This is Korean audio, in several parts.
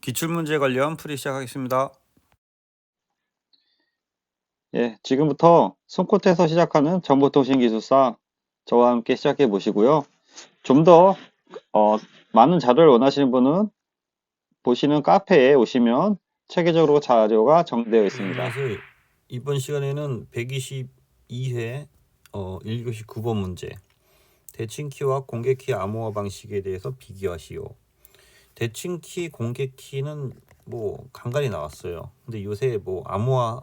기출문제 관련 풀이 시작하겠습니다. 예, 지금부터 손끝에서 시작하는 정보통신기술사 저와 함께 시작해 보시고요. 좀 더 많은 자료를 원하시는 분은 보시는 카페에 오시면 체계적으로 자료가 정리되어 있습니다. 안녕하세요. 이번 시간에는 122회 1교시 9번 문제 대칭키와 공개키 암호화 방식에 대해서 비교하시오. 대칭키, 공개키는 뭐 간간히 나왔어요. 근데 요새 뭐 암호화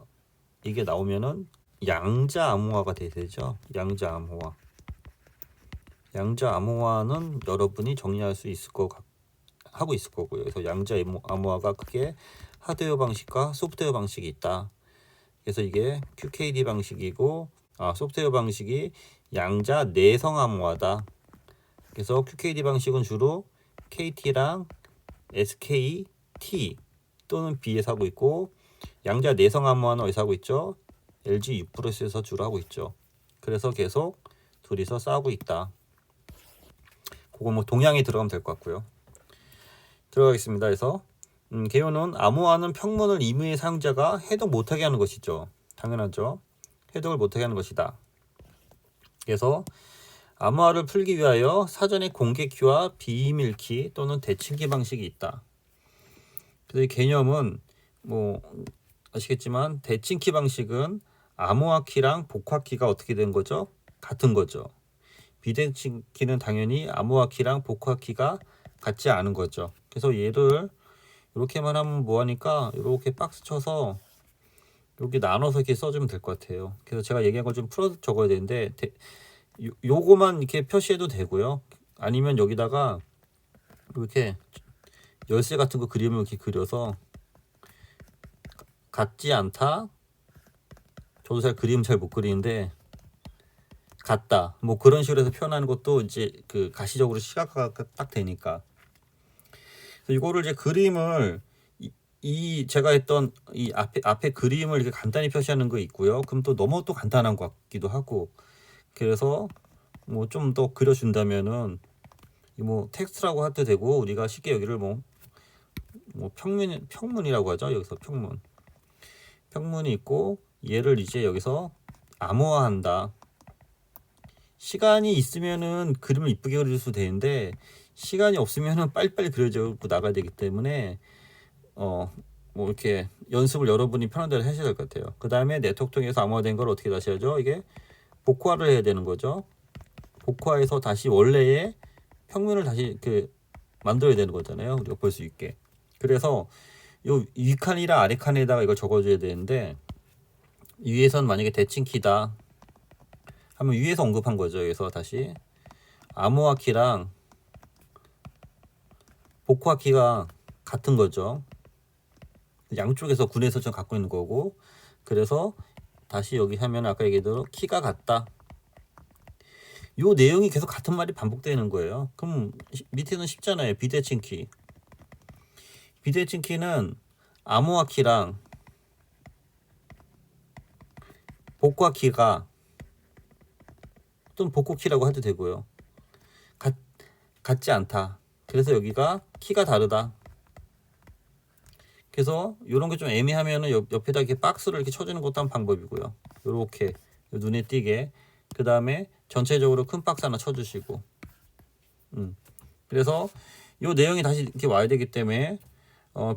이게 나오면은 양자 암호화가 되죠. 양자 암호화. 양자 암호화는 여러분이 정리할 수 있을 것 하고 있을 거고요. 그래서 양자 암호화가 크게 하드웨어 방식과 소프트웨어 방식이 있다. 그래서 이게 QKD 방식이고 소프트웨어 방식이 양자 내성 암호화다. 그래서 QKD 방식은 주로 KT랑 SK, T 또는 B에서 하고 있고, 양자 내성 암호화는 어디서 하고 있죠? LG U+에서 주로 하고 있죠. 그래서 계속 둘이서 싸우고 있다. 그거 뭐 동양에 들어가면 될 것 같고요. 들어가겠습니다. 그래서 개요는 암호화는 평문을 임의의 사용자가 해독 못하게 하는 것이죠. 당연하죠. 해독을 못하게 하는 것이다. 그래서 암호화를 풀기 위하여 사전에 공개키와 비밀키 또는 대칭키 방식이 있다. 그래서 이 개념은 뭐 아시겠지만 대칭키 방식은 암호화키랑 복화키가 어떻게 된 거죠? 같은 거죠. 비대칭키는 당연히 암호화키랑 복화키가 같지 않은 거죠. 그래서 얘를 이렇게만 하면 뭐하니까 이렇게 박스 쳐서 이렇게 나눠서 이렇게 써주면 될 것 같아요. 그래서 제가 얘기한 걸 좀 풀어 적어야 되는데 요거만 이렇게 표시해도 되고요. 아니면 여기다가 이렇게 열쇠 같은 거 그림을 이렇게 그려서 같지 않다. 저도 잘 그림 잘 못 그리는데 같다. 뭐 그런 식으로 해서 표현하는 것도 이제 그 가시적으로 시각화가 딱 되니까. 그래서 이거를 이제 그림을 이 제가 했던 이 앞에 그림을 이렇게 간단히 표시하는 거 있고요. 그럼 또 너무 또 간단한 것 같기도 하고. 그래서 뭐 좀 더 그려준다면은 뭐 텍스트라고 해도 되고, 우리가 쉽게 여기를 뭐 평문이라고 하죠. 여기서 평문이 있고, 얘를 이제 여기서 암호화한다. 시간이 있으면은 그림을 이쁘게 그릴 수 되는데 시간이 없으면은 빨리빨리 그려져 나가야 되기 때문에 뭐 이렇게 연습을 여러분이 편한 대로 하셔야 될 것 같아요. 그 다음에 네트워크 통해서 암호화된 걸 어떻게 다시 하죠? 이게 복화를 해야 되는 거죠. 복화해서 다시 원래의 평면을 다시 만들어야 되는 거잖아요. 우리가 볼 수 있게. 그래서 요 위칸이랑 아래칸에다가 이걸 적어줘야 되는데, 위에선 만약에 대칭키다 하면 위에서 언급한 거죠. 그래서 다시 암호화키랑 복화키가 같은 거죠. 양쪽에서 군에서 좀 갖고 있는 거고, 그래서 다시 여기 하면 아까 얘기대로 키가 같다. 요 내용이 계속 같은 말이 반복되는 거예요. 그럼 밑에는 쉽잖아요. 비대칭키. 비대칭키는 암호화키랑 복화키가 또는 복호키라고 해도 되고요. 같지 않다. 그래서 여기가 키가 다르다. 그래서 이런 게 좀 애매하면은 옆에다 이렇게 박스를 이렇게 쳐주는 것도 한 방법이고요. 이렇게 눈에 띄게. 그 다음에 전체적으로 큰 박스 하나 쳐주시고. 그래서 이 내용이 다시 이렇게 와야 되기 때문에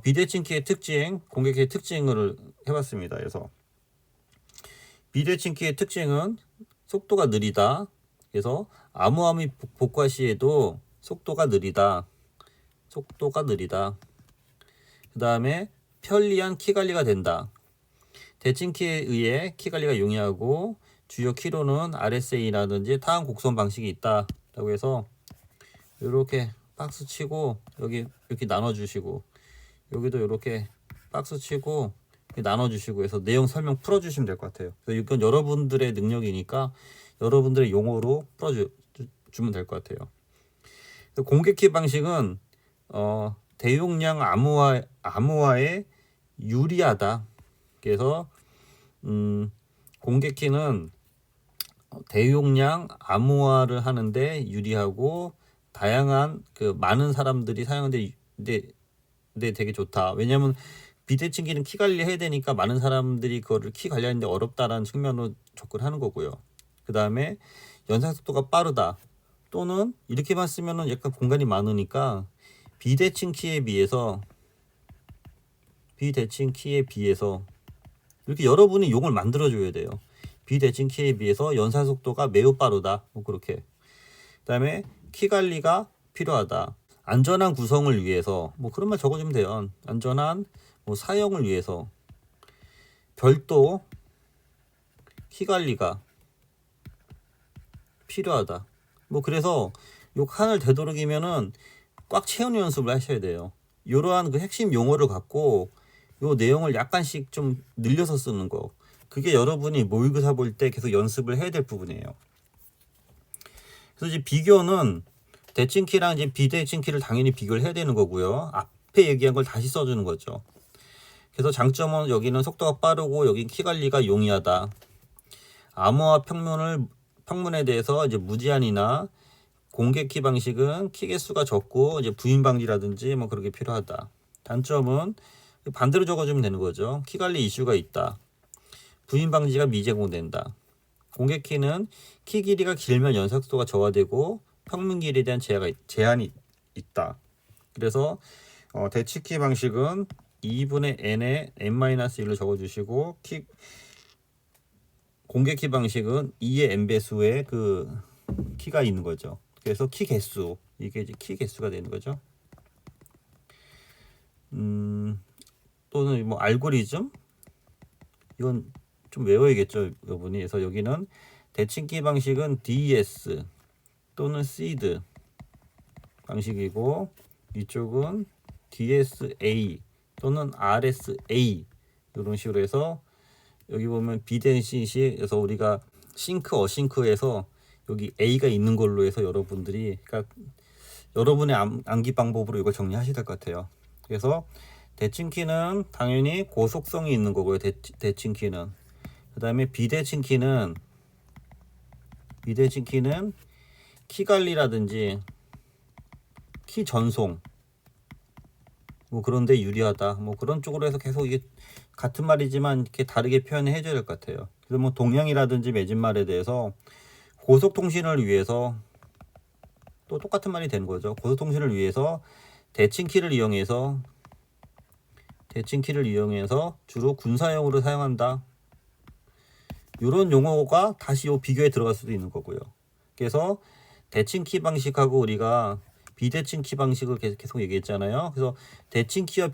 비대칭키의 특징, 공개키의 특징을 해봤습니다. 그래서 비대칭키의 특징은 속도가 느리다. 그래서 암호화 및 복화 시에도 속도가 느리다. 그 다음에 편리한 키 관리가 된다. 대칭키에 의해 키 관리가 용이하고 주요 키로는 RSA라든지 타항 곡선 방식이 있다. 라고 해서 이렇게 박스 치고 여기 이렇게 나눠주시고, 여기도 이렇게 박스 치고 나눠주시고 해서 내용 설명 풀어주시면 될 것 같아요. 이건 여러분들의 능력이니까 여러분들의 용어로 풀어주면 될 것 같아요. 공개키 방식은 대용량 암호화에 유리하다. 그래서 공개키는 대용량 암호화를 하는데 유리하고, 다양한 많은 사람들이 사용하는데 데 되게 좋다. 왜냐면 비대칭키는 키 관리해야 되니까 많은 사람들이 그거를 키 관리하는데 어렵다라는 측면으로 접근하는 거고요. 그 다음에 연상 속도가 빠르다. 또는 이렇게만 쓰면은 약간 공간이 많으니까 비대칭키에 비해서 이렇게 여러분이 용을 만들어줘야 돼요. 비대칭키에 비해서 연산 속도가 매우 빠르다. 뭐 그렇게. 그다음에 키 관리가 필요하다. 안전한 구성을 위해서 뭐 그런 말 적어주면 돼요. 안전한 뭐 사용을 위해서 별도 키 관리가 필요하다. 뭐 그래서 요 칸을 되도록이면은 꽉 채우는 연습을 하셔야 돼요. 이러한 그 핵심 용어를 갖고 요 내용을 약간씩 좀 늘려서 쓰는 거. 그게 여러분이 모의고사 볼 때 계속 연습을 해야 될 부분이에요. 그래서 이제 비교는 대칭키랑 이제 비대칭키를 당연히 비교를 해야 되는 거고요. 앞에 얘기한 걸 다시 써주는 거죠. 그래서 장점은 여기는 속도가 빠르고 여긴 키 관리가 용이하다. 암호화 평문에 대해서 이제 무제한이나 공개 키 방식은 키 개수가 적고 이제 부인 방지라든지 뭐 그렇게 필요하다. 단점은 반대로 적어주면 되는 거죠. 키 관리 이슈가 있다. 부인 방지가 미제공된다. 공개 키는 키 길이가 길면 연삭도가 저하되고 평면 길이에 대한 제한이 있다. 그래서 대치키 방식은 2분의 n에 n-1로 적어주시고 공개 키 방식은 2의 n배수의 그 키가 있는 거죠. 그래서 키 개수, 이게 이제 키 개수가 되는 거죠. 또는 뭐 알고리즘, 이건 좀 외워야겠죠, 여러분이. 그래서 여기는 대칭키 방식은 DES 또는 SEED 방식이고, 이쪽은 DSA 또는 RSA 이런 식으로 해서, 여기 보면 비대칭시에서 우리가 싱크 어싱크에서 여기 A가 있는 걸로 해서 여러분들이, 그러니까 여러분의 암기 방법으로 이걸 정리하셔야 될 것 같아요. 그래서 대칭키는 당연히 고속성이 있는 거고요. 대칭키는. 그 다음에 비대칭키는 키 관리라든지 키 전송 뭐 그런데 유리하다. 뭐 그런 쪽으로 해서 계속 이게 같은 말이지만 이렇게 다르게 표현해 줘야 될 것 같아요. 그래서 뭐 동양이라든지 매진말에 대해서 고속통신을 위해서 또 똑같은 말이 되는 거죠. 고속통신을 위해서 대칭키를 이용해서 주로 군사용으로 사용한다. 이런 용어가 다시 요 비교에 들어갈 수도 있는 거고요. 그래서 대칭키 방식하고 우리가 비대칭키 방식을 계속 얘기했잖아요. 그래서 대칭키와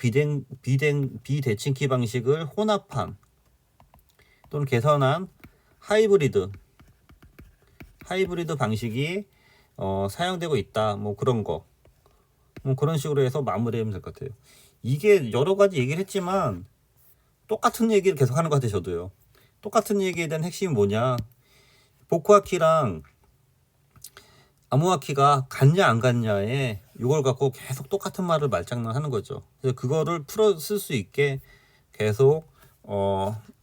비대칭키 방식을 혼합한 또는 개선한 하이브리드 방식이 사용되고 있다. 뭐 그런 거. 뭐 그런 식으로 해서 마무리하면 될 것 같아요. 이게 여러 가지 얘기를 했지만 똑같은 얘기를 계속 하는 것 같아요. 저도요. 똑같은 얘기에 대한 핵심이 뭐냐? 복호화키랑 암호화키가 같냐 안 같냐에 이걸 갖고 계속 똑같은 말을 말장난하는 거죠. 그래서 그거를 풀어 쓸 수 있게 계속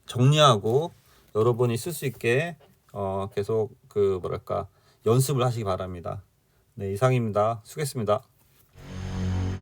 정리하고 여러분이 쓸 수 있게 계속 그 뭐랄까 연습을 하시기 바랍니다. 네, 이상입니다. 수고했습니다.